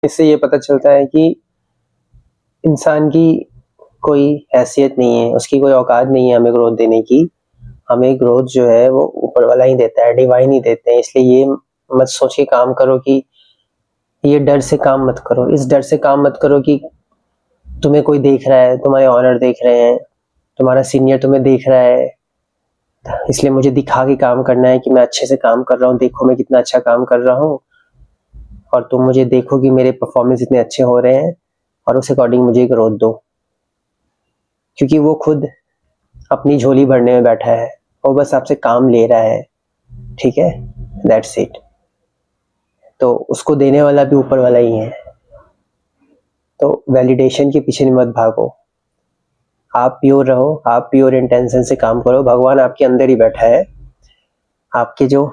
इससे ये पता चलता है कि इंसान की कोई हैसियत नहीं है, उसकी कोई औकात नहीं है हमें ग्रोथ देने की। हमें ग्रोथ जो है वो ऊपर वाला ही देता है, डिवाइन ही देते हैं। इसलिए ये मत सोच के काम करो कि ये डर से काम मत करो, इस डर से काम मत करो कि तुम्हें कोई देख रहा है, तुम्हारे ऑनर देख रहे हैं, तुम्हारा सीनियर तुम्हें देख रहा है, इसलिए मुझे दिखा के काम करना है कि मैं अच्छे से काम कर रहा हूँ, देखो मैं कितना अच्छा काम कर रहा हूँ और तुम मुझे देखो कि मेरे परफॉर्मेंस इतने अच्छे हो रहे हैं और उस अकॉर्डिंग मुझे ग्रोथ दो। क्योंकि वो खुद अपनी झोली भरने में बैठा है, वो बस आपसे काम ले रहा है, ठीक है, दैट्स इट। तो उसको देने वाला भी ऊपर वाला ही है। तो वैलिडेशन के पीछे मत भागो, आप प्योर रहो, आप प्योर इंटेंशन से काम करो। भगवान आपके अंदर ही बैठा है। आपके जो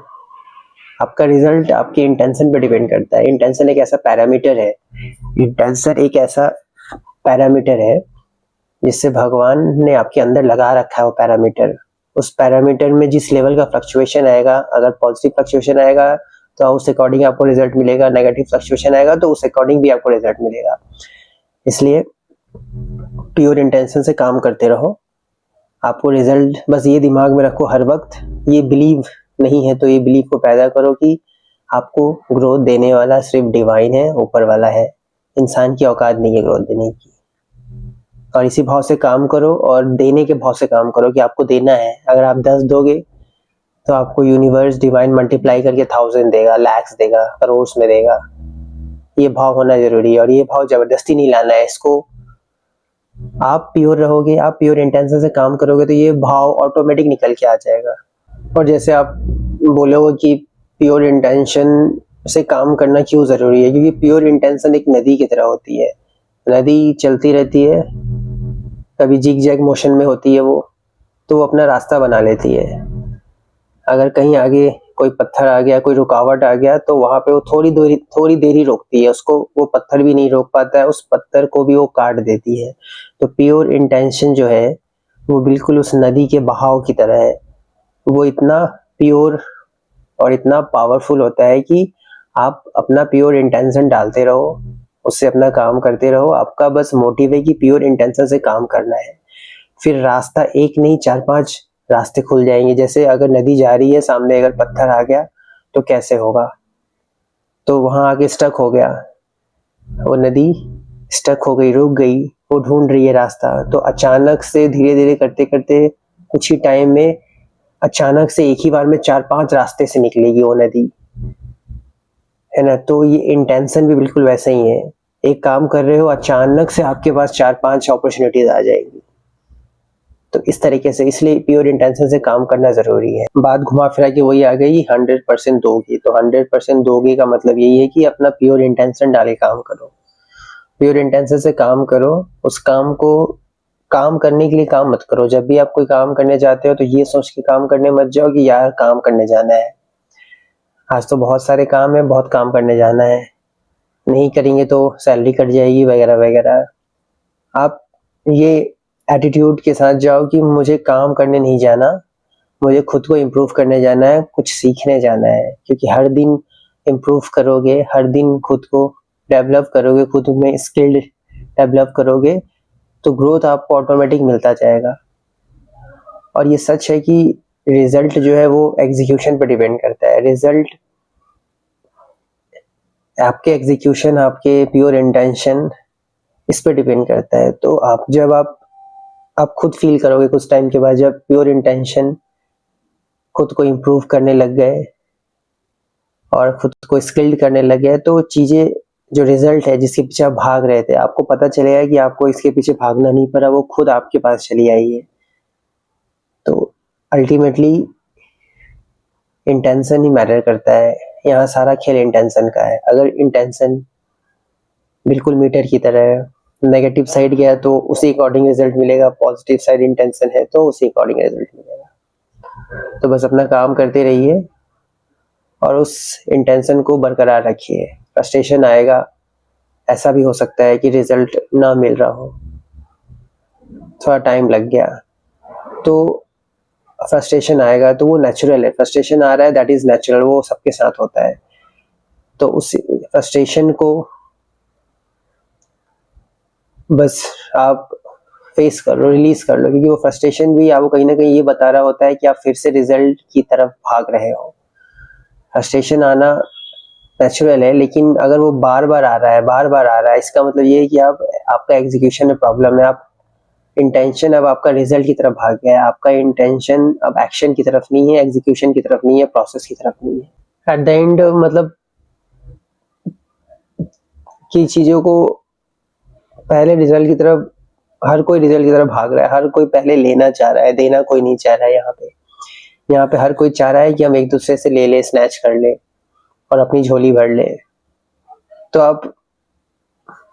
आपका रिजल्ट आपके इंटेंशन पे डिपेंड करता है। इंटेंशन एक ऐसा पैरामीटर है, इंटेंशन एक ऐसा पैरामीटर है जिससे भगवान ने आपके अंदर लगा रखा है वो पैरामीटर। उस पैरामीटर में जिस लेवल का फ्लक्चुएशन आएगा, अगर पॉजिटिव फ्लक्चुएशन आएगा तो उस अकॉर्डिंग आपको रिजल्ट मिलेगा, नेगेटिव फ्लक्चुएशन आएगा तो उस अकॉर्डिंग भी आपको रिजल्ट मिलेगा। इसलिए प्योर इंटेंशन से काम करते रहो, आपको रिजल्ट, बस ये दिमाग में रखो हर वक्त, ये बिलीव नहीं है तो ये बिलीव को पैदा करो कि आपको ग्रोथ देने वाला सिर्फ डिवाइन है, ऊपर वाला है। इंसान की औकात नहीं है ग्रोथ देने की। और इसी भाव से काम करो और देने के भाव से काम करो कि आपको देना है। अगर आप 10 दोगे तो आपको यूनिवर्स डिवाइन मल्टीप्लाई करके 1000 देगा, लैक्स देगा, करोड़ में देगा। ये भाव होना जरूरी है और ये भाव जबरदस्ती नहीं लाना है। इसको आप प्योर रहोगे, आप प्योर इंटेंशन से काम करोगे तो ये भाव ऑटोमेटिक निकल के आ जाएगा। और जैसे आप बोलोगे कि प्योर इंटेंशन से काम करना क्यों जरूरी है, क्योंकि प्योर इंटेंशन एक नदी की तरह होती है। नदी चलती रहती है, कभी जिग जैग मोशन में होती है वो, तो वो अपना रास्ता बना लेती है। अगर कहीं आगे कोई पत्थर आ गया, कोई रुकावट आ गया तो वहां पे वो थोड़ी देर ही रोकती है, उसको वो पत्थर भी नहीं रोक पाता है, उस पत्थर को भी वो काट देती है। तो प्योर इंटेंशन जो है वो बिल्कुल उस नदी के बहाव की तरह है। वो इतना प्योर और इतना पावरफुल होता है कि आप अपना प्योर इंटेंशन डालते रहो, उससे अपना काम करते रहो। आपका बस मोटिव है कि प्योर इंटेंशन से काम करना है। फिर रास्ता एक नहीं 4-5 रास्ते खुल जाएंगे। जैसे अगर नदी जा रही है, सामने अगर पत्थर आ गया तो कैसे होगा, तो वहां आगे स्टक हो गया, वो नदी स्टक हो गई, रुक गई, वो ढूंढ रही है रास्ता। तो अचानक से धीरे धीरे करते करते कुछ ही टाइम में अचानक से एक ही बार में 4-5 रास्ते से निकलेगी वो नदी, है ना। तो ये इंटेंशन भी बिल्कुल वैसे ही है। एक काम कर रहे हो, अचानक से आपके पास 4-5 अपॉर्चुनिटीज आ जाएगी। तो इस तरीके से, इसलिए प्योर इंटेंशन से काम करना जरूरी है। बात घुमा फिरा के वही आ गई, 100% दोगे। तो 100% दोगे का मतलब यही है कि अपना प्योर इंटेंशन डाले काम करो, प्योर इंटेंशन से काम करो। उस काम को काम करने के लिए काम मत करो। जब भी आप कोई काम करने जाते हो तो ये सोच के काम करने मत जाओ कि यार काम करने जाना है, आज तो बहुत सारे काम है, बहुत काम करने जाना है, नहीं करेंगे तो सैलरी कट जाएगी वगैरह वगैरह। आप ये एटीट्यूड के साथ जाओ कि मुझे काम करने नहीं जाना, मुझे खुद को इम्प्रूव करने जाना है, कुछ सीखने जाना है। क्योंकि हर दिन इम्प्रूव करोगे, हर दिन खुद को डेवलप करोगे, खुद में स्किल्ड डेवलप करोगे तो ग्रोथ आपको ऑटोमेटिक मिलता जाएगा। और ये सच है कि रिजल्ट जो है वो एग्जीक्यूशन पर डिपेंड करता है। रिजल्ट आपके एग्जीक्यूशन, आपके प्योर इंटेंशन, इस पर डिपेंड करता है। तो आप खुद फील करोगे कुछ टाइम के बाद, जब प्योर इंटेंशन खुद को इम्प्रूव करने लग गए और खुद को स्किल्ड करने लग गए, तो चीजें, जो रिजल्ट है जिसके पीछे आप भाग रहे थे, आपको पता चलेगा कि आपको इसके पीछे भागना नहीं पड़ा, वो खुद आपके पास चली आई है। तो अल्टीमेटली इंटेंशन ही मैटर करता है। यहाँ सारा खेल इंटेंशन का है। अगर इंटेंशन बिल्कुल मीटर की तरह है, नेगेटिव साइड गया तो उसी अकॉर्डिंग रिजल्ट मिलेगा, पॉजिटिव साइड इंटेंशन है तो उसी अकॉर्डिंग रिजल्ट मिलेगा। तो बस अपना काम करते रहिए और उस इंटेंशन को बरकरार रखिए। फ्रस्ट्रेशन आएगा, ऐसा भी हो सकता है कि रिजल्ट ना मिल रहा हो, थोड़ा टाइम लग गया, तो फ्रस्ट्रेशन आएगा, तो वो नेचुरल है। फ्रस्ट्रेशन आ रहा है, दैट इज नेचुरल, वो सबके साथ होता है। तो उस फ्रस्ट्रेशन को बस आप फेस कर लो, रिलीज कर लो, क्योंकि वो फ्रस्ट्रेशन भी आपको कहीं ना कहीं ये बता रहा होता है कि आप फिर से रिजल्ट की तरफ भाग रहे हो। फ्रस्ट्रेशन आना नेचुरल है, लेकिन अगर वो बार बार आ रहा है, बार बार आ रहा है, इसका मतलब ये है कि आपका एग्जीक्यूशन में प्रॉब्लम है। आप इंटेंशन अब आपका रिजल्ट की तरफ भाग गया है, आपका इंटेंशन अब एक्शन की तरफ नहीं है, एग्जीक्यूशन की तरफ नहीं है, प्रोसेस की तरफ नहीं है। एट द एंड मतलब की चीजों को पहले रिजल्ट की तरफ, हर कोई रिजल्ट की तरफ भाग रहा है, हर कोई पहले लेना चाह रहा है, देना कोई नहीं चाह रहा है। यहाँ पे हर कोई चाह रहा है कि हम एक दूसरे से ले ले, स्नैच कर ले और अपनी झोली भर ले। तो आप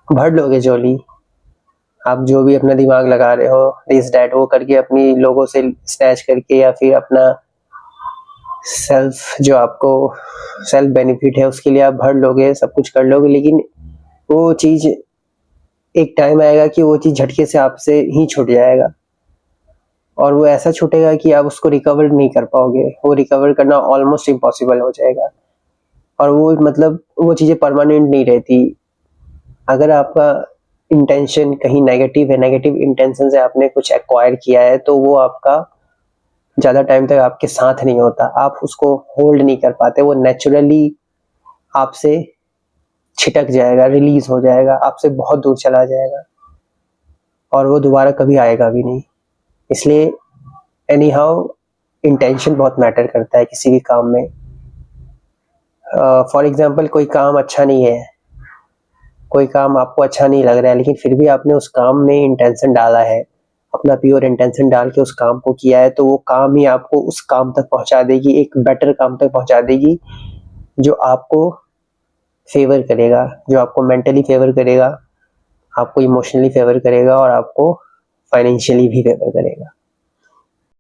भर लोगे झोली, आप जो भी अपना दिमाग लगा रहे हो दिस डैट वो करके, अपनी लोगों से स्नैच करके, या फिर अपना सेल्फ जो आपको सेल्फ बेनिफिट है उसके लिए आप भर लोगे, सब कुछ कर लोगे, लेकिन वो चीज एक टाइम आएगा कि वो चीज झटके से आपसे ही छूट जाएगा, और वो ऐसा छूटेगा कि आप उसको रिकवर नहीं कर पाओगे। वो रिकवर करना ऑलमोस्ट इम्पॉसिबल हो जाएगा, और वो मतलब वो चीजें परमानेंट नहीं रहती। अगर आपका इंटेंशन कहीं नेगेटिव है, नेगेटिव इंटेंशन से आपने कुछ एक्वायर किया है, तो वो आपका ज़्यादा टाइम तक आपके साथ नहीं होता, आप उसको होल्ड नहीं कर पाते, वो नेचुरली आपसे छिटक जाएगा, रिलीज हो जाएगा, आपसे बहुत दूर चला जाएगा, और वो दोबारा कभी आएगा भी नहीं। इसलिए एनी हाउ इंटेंशन बहुत मैटर करता है किसी भी काम में। फॉर एग्जाम्पल कोई काम अच्छा नहीं है, कोई काम आपको अच्छा नहीं लग रहा है, लेकिन फिर भी आपने उस काम में इंटेंशन डाला है, अपना प्योर इंटेंशन डाल के उस काम को किया है, तो वो काम ही आपको उस काम तक पहुंचा देगी, एक बेटर काम तक पहुंचा देगी, जो आपको फेवर करेगा, जो आपको मेंटली फेवर करेगा, आपको इमोशनली फेवर करेगा, और आपको फाइनेंशियली भी फेवर करेगा।